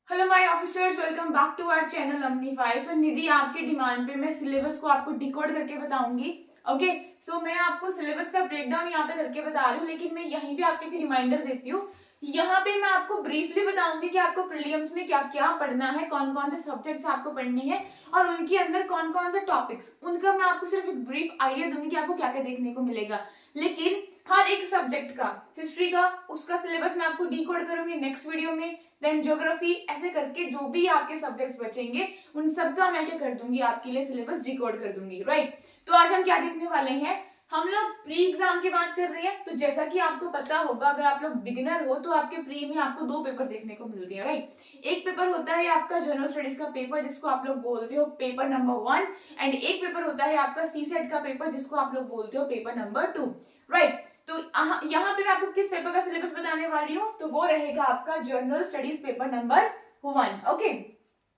Hello my officers, welcome back to our channel अम्नीफाई। So Nidhi, आपके demand पे मैं सिलेबस को आपको डिकोड करके बताऊंगी। ओके, सो मैं आपको सिलेबस का ब्रेकडाउन यहाँ पे करके बता रही हूँ, लेकिन मैं यहीं पे आपको एक रिमाइंडर देती हूँ। यहाँ पे मैं आपको ब्रीफली बताऊंगी कि आपको प्रीलिम्स में क्या क्या पढ़ना है, कौन कौन से सब्जेक्ट्स आपको पढ़ने हैं और उनके अंदर कौन कौन से टॉपिक्स, उनका मैं आपको सिर्फ एक ब्रीफ आइडिया दूंगी कि आपको क्या क्या देखने को मिलेगा। लेकिन हर एक सब्जेक्ट का, हिस्ट्री का, उसका सिलेबस मैं आपको डिकोड करूंगी नेक्स्ट वीडियो में। देन ज्योग्राफी, ऐसे करके जो भी आपके सब्जेक्ट्स बचेंगे उन सब का मैं क्या कर दूंगी, आपके लिए सिलेबस डिकोड कर दूंगी। राइट, तो आज हम क्या देखने वाले हैं, हम लोग प्री एग्जाम की बात कर रहे हैं। तो जैसा कि आपको पता होगा, अगर आप लोग बिगिनर हो तो आपके प्री में आपको दो पेपर देखने को मिलते हैं। राइट, एक पेपर होता है आपका जनरल स्टडीज का पेपर, जिसको आप लोग बोलते हो पेपर नंबर 1, एंड एक पेपर होता है आपका सी सेट का पेपर, जिसको आप लोग बोलते हो पेपर नंबर 2। राइट, तो यहाँ पे मैं आपको किस पेपर का सिलेबस बताने वाली हूँ, तो वो रहेगा आपका general studies paper number 1। Okay,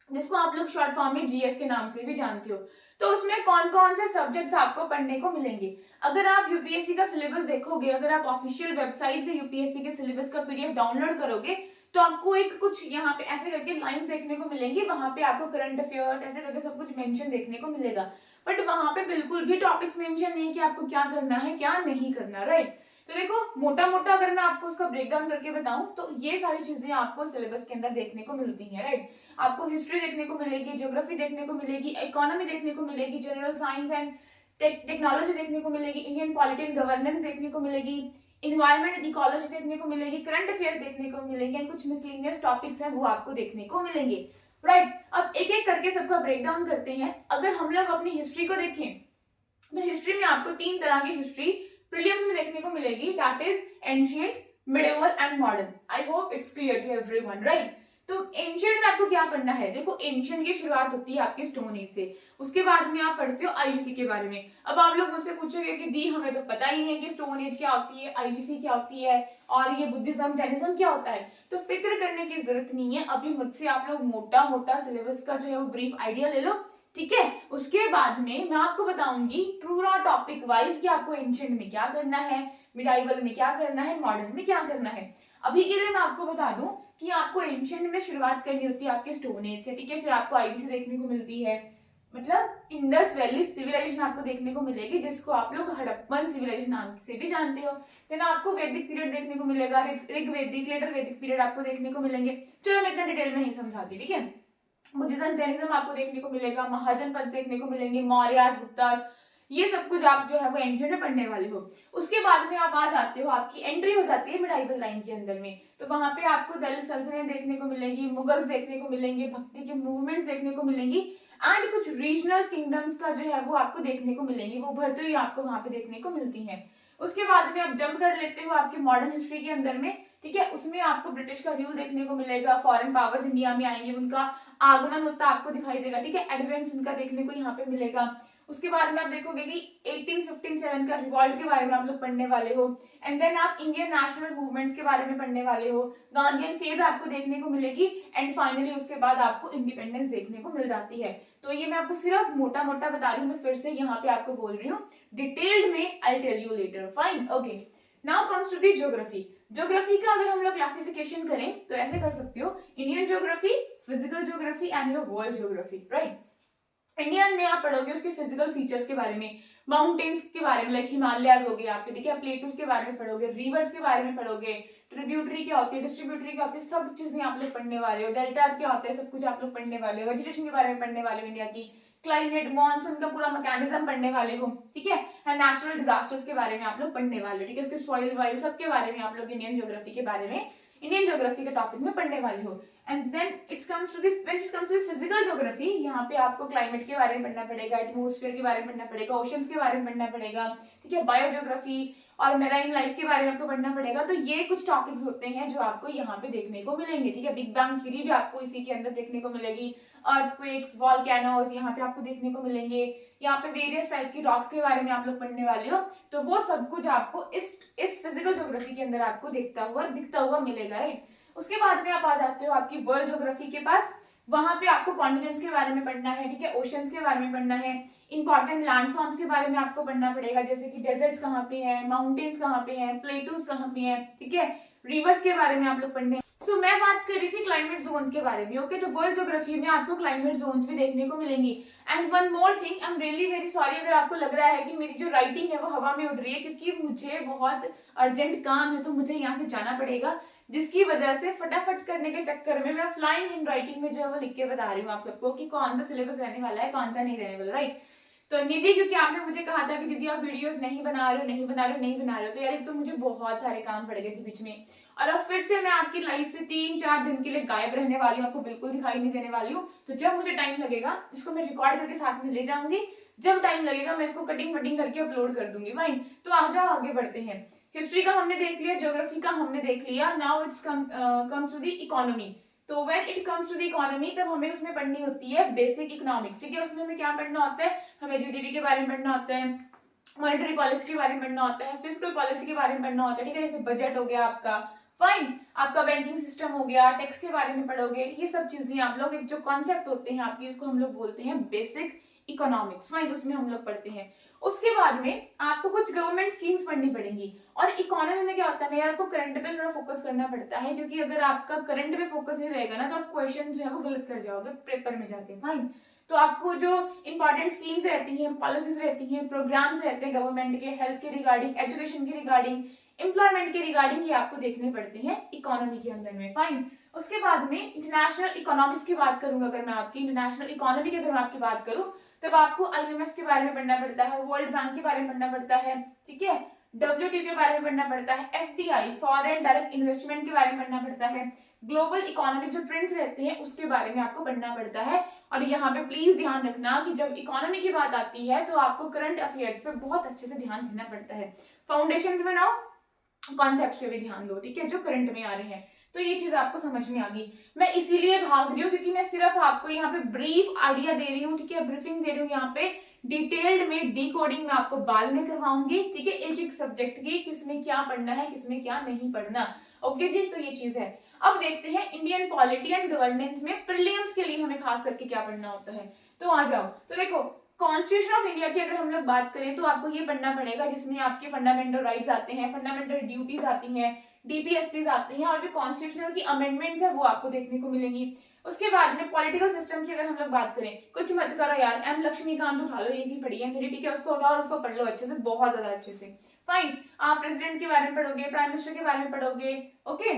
जिसको आप लोग शॉर्ट फॉर्म में जीएस के नाम से भी जानते हो। तो उसमें कौन कौन से सब्जेक्ट्स आपको पढ़ने को मिलेंगे। अगर आप यूपीएससी का सिलेबस देखोगे, अगर आप ऑफिशियल वेबसाइट से यूपीएससी के सिलेबस का पीडीएफ डाउनलोड करोगे, तो आपको एक कुछ यहाँ पे ऐसे करके लाइंस देखने को मिलेंगी। वहां पे आपको करंट अफेयर्स ऐसे करके सब कुछ मेंशन देखने को मिलेगा, बट वहां पे बिल्कुल भी टॉपिक्स मेंशन नहीं कि आपको क्या करना है क्या नहीं करना। राइट, तो देखो मोटा मोटा अगर मैं आपको उसका ब्रेकडाउन करके बताऊं, तो ये सारी चीजें आपको सिलेबस के अंदर देखने को मिलती हैं। राइट, आपको हिस्ट्री देखने को मिलेगी, ज्योग्राफी देखने को मिलेगी, इकोनॉमी देखने को मिलेगी, जनरल साइंस एंड टेक्नोलॉजी देखने को मिलेगी, इंडियन पॉलिटी एंड गवर्नेंस देखने को मिलेगी, इन्वायरमेंट एंड इकोलॉजी देखने को मिलेगी, करंट अफेयर्स देखने को मिलेंगे, एंड कुछ मिसलेनियस टॉपिक्स हैं वो आपको देखने को मिलेंगे। राइट, अब एक एक करके सबका ब्रेकडाउन करते हैं। अगर हम लोग अपनी हिस्ट्री को देखें, तो हिस्ट्री में आपको तीन तरह की हिस्ट्री प्रीलिम्स में देखने को मिलेगी, that is ancient, medieval and modern. I hope it's clear to everyone. Right, तो एंशिएंट में आपको क्या पढ़ना है, देखो एंशिएंट की शुरुआत होती है आपके स्टोन एज से, उसके बाद में आप पढ़ते हो आईबीसी के बारे में। अब आप लोग मुझसे पूछोगे कि दी हमें तो पता ही नहीं है कि स्टोन एज क्या होती है, आईबीसी क्या होती है और ये बुद्धिज्म जैनिज्म क्या होता है, तो फिक्र करने की जरूरत नहीं है। अभी मुझसे आप लोग मोटा मोटा सिलेबस का जो है वो ब्रीफ आइडिया ले लो, ठीक है। उसके बाद में मैं आपको बताऊंगी पूरा टॉपिक वाइज कि आपको एंशिएंट में क्या करना है, मिडाइवल में क्या करना है, मॉडर्न में क्या करना है। अभी के लिए मैं आपको बता दूं कि आपको एंशिएंट में शुरुआत करनी होती है आपके स्टोन एज से, ठीक है। फिर आपको आईबीसी देखने को मिलती है, मतलब इंडस वैली सिविलाइजेशन आपको देखने को मिलेगी, जिसको आप लोग हड़प्पन सिविलाइजेशन नाम से भी जानते हो। फिर आपको वैदिक पीरियड देखने को मिलेगा, ऋग्वैदिक, लेटर वैदिक पीरियड आपको देखने को मिलेंगे। चलो मैं इतना डिटेल में नहीं समझाती, ठीक है। बुद्धिज्म जैनिज्म आपको देखने को मिलेगा, महाजनपद देखने को मिलेंगे, मौर्य, गुप्ता, ये सब कुछ आप जो है वो एंशिएंट में पढ़ने वाले हो। उसके बाद में आप आ जाते हो, आपकी एंट्री हो जाती है मिडाइवल लाइन के अंदर में। तो वहां पे आपको दलित सल्तनत देखने को मिलेगी, मुगल्स देखने को मिलेंगे, भक्ति के मूवमेंट्स देखने को मिलेंगी, एंड कुछ रीजनल किंगडम्स का जो है वो आपको देखने को मिलेंगी, वो उभरते हुए आपको वहां पे देखने को मिलती है। उसके बाद में आप जंप कर लेते हो आपके मॉडर्न हिस्ट्री के अंदर में, ठीक है। उसमें आपको ब्रिटिश का रूल देखने को मिलेगा, फॉरेन पावर्स इंडिया में आएंगे, उनका आगमन होता आपको दिखाई देगा, ठीक है। एडवेंट्स उनका देखने को यहाँ पे मिलेगा। उसके बाद में आप देखोगे कि 1857 का रिवॉल्ट के बारे में आप लोग पढ़ने वाले हो, एंड देन आप इंडियन नेशनल मूवमेंट्स के बारे में पढ़ने वाले हो, गांधीयन फेज आपको देखने को मिलेगी, एंड फाइनली उसके बाद आपको इंडिपेंडेंस देखने को मिल जाती है। तो ये मैं आपको सिर्फ मोटा मोटा बता रही हूँ, मैं फिर से यहाँ पे आपको बोल रही हूँ, डिटेल्ड में I tell you later. Fine, okay. Now comes to the geography. Geography का अगर हम लोग क्लासिफिकेशन करें तो ऐसे कर सकते हो, Indian geography, physical geography and your world geography. Right, Indian में आप पढ़ोगे उसके फिजिकल फीचर्स के बारे में, माउंटेन्स के बारे में, लाइक हिमालयाज हो गए आपके, ठीक है, प्लेटूज के बारे में पढ़ोगे, रिवर्स के बारे में पढ़ोगे, ट्रिब्यूटरी क्या होती है, डिस्ट्रीब्यूटरी क्या होती है, सब चीजें आप लोग पढ़ने वाले हो, डेल्टाज क्या होते हैं, सब कुछ आप लोग पढ़ने वाले हो, वेजिटेशन के बारे में पढ़ने वाले हो, इंडिया की क्लाइमेट, मॉनसून का पूरा मैकेनिज्म पढ़ने वाले हो, ठीक है। नेचुरल डिजास्टर्स के बारे में आप लोग पढ़ने वाले हो, ठीक है, उसके सॉइल वाइल सबके बारे में आप लोग इंडियन ज्योग्राफी के बारे में, इंडियन ज्योग्राफी के टॉपिक में पढ़ने वाले हो। And then it's comes to physical geography, यहाँ पे आपको क्लाइमेट के बारे में पढ़ना पड़ेगा, एटमोस्फेयर के बारे में पढ़ना पड़ेगा, ओशंस के बारे में पढ़ना पड़ेगा, ठीक है, बायोजियोग्राफी और मेराइन लाइफ के बारे में आपको पढ़ना पड़ेगा। तो ये कुछ टॉपिक्स होते हैं जो आपको यहाँ पे देखने को मिलेंगे, ठीक है। बिग बैंग थ्योरी भी आपको इसी के अंदर देखने को मिलेगी, अर्थक्वेक्स, वॉल्केनोज यहाँ पे आपको देखने को मिलेंगे, यहाँ पे वेरियस टाइप की रॉक्स के बारे में आप लोग पढ़ने वाले हो। तो वो सब कुछ आपको इस फिजिकल ज्योग्राफी के अंदर आपको दिखता हुआ मिलेगा। राइट, उसके बाद में आप आ जाते हो आपकी वर्ल्ड ज्योग्राफी के पास। वहां पे आपको कॉन्टिनेंट्स के बारे में पढ़ना है, ठीक है, ओशंस के बारे में पढ़ना है, इंपॉर्टेंट लैंडफॉर्म्स के बारे में आपको पढ़ना पड़ेगा, जैसे कि डेजर्ट्स कहाँ पे हैं, माउंटेन्स कहाँ पे हैं, प्लेटूज कहाँ पे हैं, ठीक है, रिवर्स के बारे में आप लोग पढ़ने, सो मैं बात कर रही थी क्लाइमेट जोन्स के बारे में। ओके, तो वर्ल्ड ज्योग्राफी में आपको क्लाइमेट जोन्स भी देखने को मिलेंगी। And one more thing, I am really very sorry अगर आपको लग रहा है कि मेरी जो राइटिंग है वो हवा में उड़ रही है, क्योंकि मुझे बहुत अर्जेंट काम है, तो मुझे यहाँ से जाना पड़ेगा, जिसकी वजह से फटाफट करने के चक्कर में मैं फ्लाइंग हैंड राइटिंग में जो है वो लिख के बता रही हूँ आप सबको कि कौन सा सिलेबस रहने वाला है, कौन सा नहीं रहने वाला, राइट। तो निधि, क्योंकि आपने मुझे कहा था कि दीदी आप वीडियोस नहीं बना रहे हो, नहीं बना रहे हो, नहीं बना रहे हो, तो यार एक तो मुझे बहुत सारे काम पड़ गए थे बीच में, और अब फिर से मैं आपकी लाइफ से 3-4 दिन के लिए गायब रहने वाली हूँ, आपको बिल्कुल दिखाई नहीं देने वाली हूँ। तो जब मुझे टाइम लगेगा इसको मैं रिकॉर्ड करके साथ में ले जाऊंगी, जब टाइम लगेगा मैं इसको कटिंग वटिंग करके अपलोड कर दूंगी। फाइन, तो आ जाओ आगे बढ़ते हैं। हिस्ट्री का हमने देख लिया, ज्योग्राफी का हमने देख लिया, now it's comes to the economy. तो when it comes to the economy तब हमें उसमें पढ़नी होती है बेसिक इकोनॉमिक्स, ठीक है। उसमें हमें क्या पढ़ना होता है, हमें जीडीपी के बारे में पढ़ना होता है, मॉनेटरी पॉलिसी के बारे में पढ़ना होता है, फिस्कल पॉलिसी के बारे में पढ़ना होता है, ठीक है, जैसे बजट हो गया आपका, फाइन, आपका बैंकिंग सिस्टम हो गया, टैक्स के बारे में पढ़ोगे, ये सब चीजें आप लोग, एक जो कॉन्सेप्ट होते हैं आपकी, उसको हम लोग बोलते हैं बेसिक इकोनॉमिक्स, फाइन, उसमें हम लोग पढ़ते हैं। उसके बाद में आपको कुछ गवर्नमेंट स्कीम्स पढ़नी पड़ेंगी। और इकोनॉमी में क्या होता है ना यार, आपको करंट पे थोड़ा फोकस करना पड़ता है, क्योंकि अगर आपका करंट पे फोकस नहीं रहेगा ना तो आप क्वेश्चन जो है वो गलत कर जाओगे पेपर में जाके, फाइन। तो आपको जो इंपॉर्टेंट स्कीम्स रहती हैं, पॉलिसीज रहती हैं, प्रोग्राम्स रहते हैं गवर्नमेंट के, हेल्थ के रिगार्डिंग, एजुकेशन के रिगार्डिंग, एम्प्लॉयमेंट के रिगार्डिंग, ये आपको देखने पड़ते हैं इकोनॉमी के अंदर में, फाइन। उसके बाद में इंटरनेशनल इकोनॉमिक्स की बात करूंगा, अगर मैं आपकी इंटरनेशनल इकोनॉमी की अगर मैं आपकी बात करूं, तब आपको आईएमएफ के बारे में पढ़ना पड़ता है, वर्ल्ड बैंक के बारे में पढ़ना पड़ता है, ठीक है, डब्ल्यूटीओ के बारे में पढ़ना पड़ता है, एफडीआई फॉरेन डायरेक्ट इन्वेस्टमेंट के बारे में पढ़ना पड़ता है, ग्लोबल इकोनॉमिक जो ट्रेंड्स रहते हैं उसके बारे में आपको पढ़ना पड़ता है। और यहाँ पे प्लीज ध्यान रखना कि जब इकोनॉमी की बात आती है तो आपको करंट अफेयर्स पे बहुत अच्छे से ध्यान देना पड़ता है, फाउंडेशन भी बनाओ, कॉन्सेप्ट्स पे भी ध्यान दो, ठीक है, जो करंट में आ रहे हैं। तो ये चीज आपको समझ में आ गई। मैं इसीलिए भाग रही हूँ क्योंकि मैं सिर्फ आपको यहाँ पे ब्रीफ आइडिया दे रही हूँ, ठीक है, ब्रीफिंग दे रही हूँ। यहाँ पे डिटेल्ड में डी कोडिंग में आपको बाद में करवाऊंगी, ठीक है, एक एक सब्जेक्ट की, किसमें क्या पढ़ना है, किसमें क्या नहीं पढ़ना। ओके जी, तो ये चीज है। अब देखते हैं इंडियन पॉलिटी एंड गवर्नेंस में प्रीलिम्स के लिए हमें खास करके क्या पढ़ना होता है। तो आ जाओ, तो देखो कॉन्स्टिट्यूशन ऑफ इंडिया की अगर हम लोग बात करें तो आपको ये पढ़ना पड़ेगा, जिसमें आपके फंडामेंटल राइट्स आते हैं, फंडामेंटल ड्यूटीज आती हैं, डीपीएसपीज आते हैं, और जो कॉन्स्टिट्यूशनल की अमेंडमेंट्स है वो आपको देखने को मिलेंगी। उसके बाद में पॉलिटिकल सिस्टम की अगर हम लोग बात करें, कुछ मत करो यार, एम लक्ष्मीकांत उठा लो, ये की पढ़ी है मेरी, ठीक है, उसको उठाओ और उसको पढ़ लो अच्छे से, बहुत ज्यादा अच्छे से, फाइन। आप प्रेसिडेंट के बारे में पढ़ोगे, प्राइम मिनिस्टर के बारे में पढ़ोगे, ओके।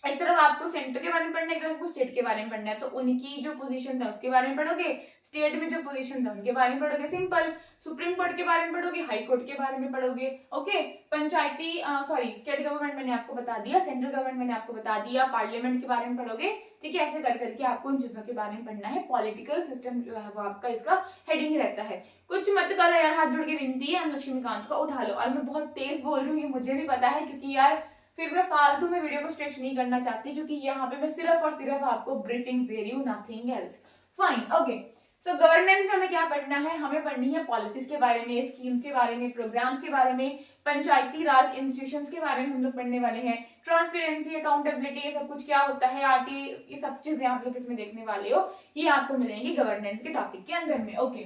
एक तरफ आपको सेंटर के बारे में पढ़ना है, एक तरफ आपको स्टेट के बारे में पढ़ना है, तो उनकी जो पोजीशन है उसके बारे में पढ़ोगे, स्टेट में जो पोजीशन है उनके बारे में पढ़ोगे, सिंपल। सुप्रीम कोर्ट के बारे में पढ़ोगे, हाई कोर्ट के बारे में पढ़ोगे, ओके। पंचायती सॉरी स्टेट गवर्नमेंट मैंने आपको बता दिया, सेंट्रल गवर्नमेंट मैंने आपको बता दिया, पार्लियामेंट के बारे में पढ़ोगे, ठीक है। ऐसे कर करके आपको इन चीजों के बारे में पढ़ना है। पॉलिटिकल सिस्टम जो है वो आपका इसका हेडिंग ही रहता है। कुछ मत करो यार, हाथ जोड़ के विनती है, लक्ष्मीकांत को उठा लो। और मैं बहुत तेज बोल रही हूँ, ये मुझे भी पता है, क्योंकि यार फिर मैं फालतू में वीडियो को स्ट्रेच नहीं करना चाहती, क्योंकि यहाँ पे मैं सिर्फ और सिर्फ आपको ब्रीफिंग दे रही हूँ, नथिंग एल्स, फाइन, ओके। सो गवर्नेंस में हमें क्या पढ़ना है, हमें पढ़नी है पॉलिसीज के बारे में, स्कीम्स के बारे में, प्रोग्राम्स के बारे में, पंचायती राज इंस्टीट्यूशंस के बारे में हम लोग पढ़ने वाले हैं, ट्रांसपेरेंसी, अकाउंटेबिलिटी, ये सब कुछ क्या होता है, आरटी, ये सब चीजें आप लोग इसमें देखने वाले हो, ये आपको मिलेंगी गवर्नेंस के टॉपिक के अंदर में, ओके।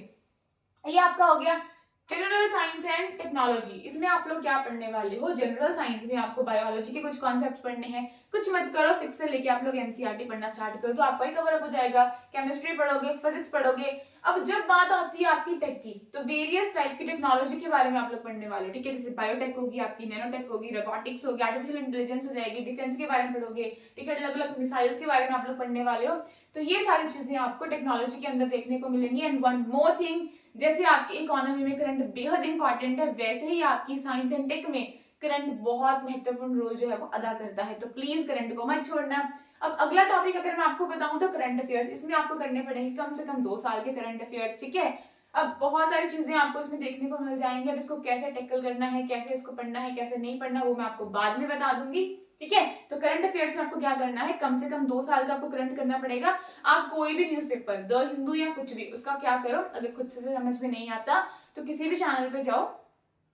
ये आपका हो गया जनरल साइंस एंड टेक्नोलॉजी। इसमें आप लोग क्या पढ़ने वाले हो, जनरल साइंस में आपको बायोलॉजी के कुछ कॉन्सेप्ट्स पढ़ने हैं। कुछ मत करो, 6 से लेके आप लोग एनसीईआरटी पढ़ना स्टार्ट करो तो आपका ही कवर अप हो जाएगा। केमिस्ट्री पढ़ोगे, फिजिक्स पढ़ोगे। अब जब बात आती है आपकी टेक की, तो वेरियस टाइप की टेक्नोलॉजी के बारे में आप लोग पढ़ने वाले हो, ठीक है, जैसे बायोटेक होगी आपकी, नैनोटेक होगी, रोबोटिक्स होगी, आर्टिफिशियल इंटेलिजेंस हो जाएगी, डिफेंस के बारे में पढ़ोगे, ठीक है, अलग अलग मिसाइल्स के बारे में आप लोग पढ़ने वाले हो। तो ये सारी चीजें आपको टेक्नोलॉजी के अंदर देखने को मिलेंगी। एंड वन मोर थिंग, जैसे आपकी इकोनॉमी में करंट बेहद इंपॉर्टेंट है, वैसे ही आपकी साइंस एंड टेक में करंट बहुत महत्वपूर्ण रोल जो है वो अदा करता है। तो प्लीज करंट को मत छोड़ना। अब अगला टॉपिक अगर मैं आपको बताऊं तो करंट अफेयर्स, इसमें आपको करने पड़ेंगे कम से कम 2 साल के करंट अफेयर्स, ठीक है। अब बहुत सारी चीजें आपको इसमें देखने को मिल जाएंगी। अब इसको कैसे टैकल करना है, कैसे इसको पढ़ना है, कैसे नहीं पढ़ना, वो मैं आपको बाद में बता दूंगी, ठीक है। तो करंट अफेयर्स में आपको क्या करना है, कम से कम 2 साल का आपको करंट करना पड़ेगा। आप कोई भी न्यूज़पेपर, द हिंदू या कुछ भी, उसका क्या करो, अगर खुद से समझ में नहीं आता तो किसी भी चैनल पे जाओ,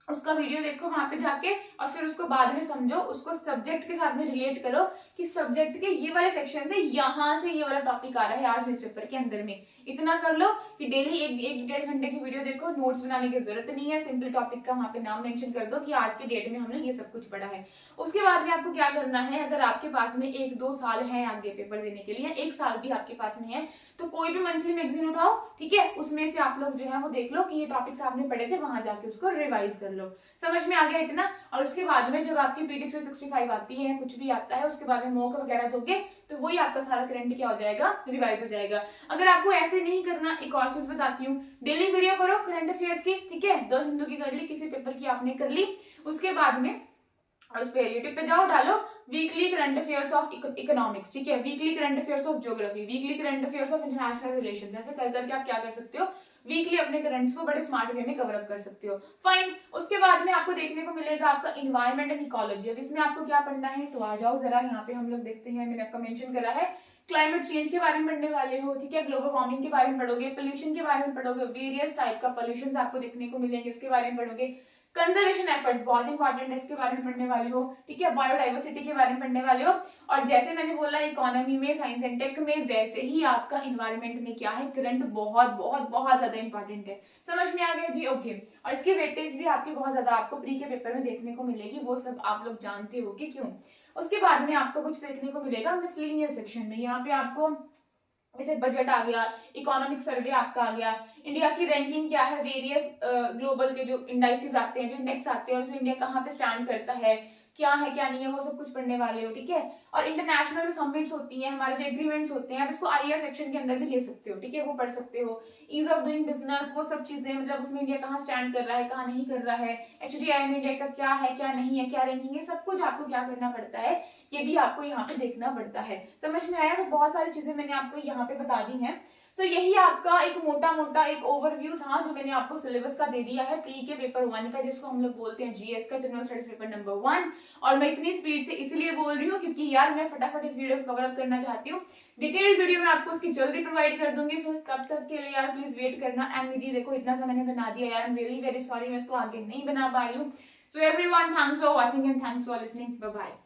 उसका वीडियो देखो वहां पे जाके, और फिर उसको बाद में समझो, उसको सब्जेक्ट के साथ में रिलेट करो कि सब्जेक्ट के ये वाले सेक्शन से यहाँ से ये वाला टॉपिक आ रहा है आज न्यूज़पेपर के अंदर में। इतना कर लो कि डेली एक 1.5 घंटे की वीडियो देखो, नोट्स बनाने की जरूरत नहीं है, सिंपल टॉपिक का वहां पे नाम मेंशन कर दो कि आज की डेट में हमने ये सब कुछ पढ़ा है। उसके बाद में आपको क्या करना है, अगर आपके पास में 1-2 साल है आगे पेपर देने के लिए, 1 साल भी आपके पास में है, तो कोई भी मंथली मैगजीन उठाओ, ठीक है, उसमें से आप लोग जो है वो देख लो कि ये टॉपिक्स आपने पढ़े थे, वहां जाके उसको रिवाइज कर लो। समझ में आ गया इतना? और उसके बाद में जब आपकी पीटी 365 आती है, कुछ भी आता है, उसके बाद में मॉक वगैरह दोगे, तो वही आपका सारा करंट क्या हो जाएगा, रिवाइज हो जाएगा। अगर आपको ऐसे नहीं करना, एक और चीज बताती हूँ, डेली वीडियो करो करंट अफेयर्स की, ठीक है, 10 हिंदू की कर ली, किसी पेपर की आपने कर ली, उसके बाद में उस पे यूट्यूब पे जाओ, डालो weekly current affairs of economics, ठीक है, weekly current affairs of geography, weekly current affairs of international relations, ऐसे कर करके आप क्या कर सकते हो, वीकली अपने करंट्स को बड़े स्मार्ट वे में कवर अप कर सकते हो। फाइन। उसके बाद में आपको देखने को मिलेगा आपका इन्वायरमेंट एंड इकोलॉजी। अब इसमें आपको क्या पढ़ना है, तो आ जाओ जरा यहाँ पे हम लोग देखते हैं, मैंने आपका मेंशन करा है, क्लाइमेट चेंज के बारे में पढ़ने वाले हो, ठीक है, ग्लोबल वार्मिंग के बारे में पढ़ोगे, पोल्यूशन के बारे में पढ़ोगे, वेरियस टाइप का पोल्यूशन आपको देखने को मिलेंगे, उसके बारे में पढ़ोगे, कंजर्वेशन एफर्ट्स बहुत इंपॉर्टेंट है, इसके बारे में पढ़ने वाले हो, ठीक है, बायोडाइवर्सिटी के बारे में पढ़ने वाले हो, और जैसे मैंने बोला इकोनॉमी में, साइंस एंड टेक में, वैसे ही आपका इन्वायरमेंट में क्या है, करंट बहुत बहुत बहुत ज्यादा इंपॉर्टेंट है। समझ में आ गया जी? ओके। और इसकी वेटेज भी आपकी बहुत ज्यादा आपको प्री के पेपर में देखने को मिलेगी, वो सब आप लोग जानते हो कि क्यों। उसके बाद में आपको कुछ देखने को मिलेगा मिसलेनियस सेक्शन में, यहाँ पे आपको जैसे बजट आ गया, इकोनॉमिक सर्वे आपका आ गया, इंडिया की रैंकिंग क्या है, वेरियस ग्लोबल के जो इंडाइसेस आते हैं, जो इंडेक्स आते हैं, उसमें इंडिया कहाँ पे स्टैंड करता है, क्या है क्या नहीं है, वो सब कुछ पढ़ने वाले हो, ठीक है। और इंटरनेशनल जो समिट्स होती हैं, हमारे जो एग्रीमेंट्स होते हैं, आप इसको आईआर सेक्शन के अंदर भी ले सकते हो, ठीक है, वो पढ़ सकते हो। ईज ऑफ डूइंग बिजनेस, वो सब चीजें, मतलब उसमें इंडिया कहाँ स्टैंड कर रहा है, कहाँ नहीं कर रहा है, एचडीआई में इंडिया का क्या है क्या नहीं है, क्या रैंकिंग है, सब कुछ आपको क्या करना पड़ता है, ये भी आपको यहाँ पे देखना पड़ता है। समझ में आया? तो बहुत सारी चीजें मैंने आपको यहाँ पे बता दी हैं। तो यही आपका एक मोटा मोटा एक ओवरव्यू था जो मैंने आपको सिलेबस का दे दिया है, प्री के पेपर 1 का, जिसको हम लोग बोलते हैं जीएस का, जनरल स्टडीज पेपर नंबर 1। और मैं इतनी स्पीड से इसलिए बोल रही हूँ क्योंकि यार मैं फटाफट इस वीडियो को कवर अप करना चाहती हूँ। डिटेल्ड वीडियो मैं आपको उसकी जल्दी प्रोवाइड कर दूंगी, सो तब तक के लिए यार प्लीज वेट करना। एंड निधि देखो इतना सा मैंने बना दिया यार, I am really very sorry, मैं इसको आगे नहीं बना पा रही हूँ। So everyone, thanks for watching and thanks for listening, bye bye.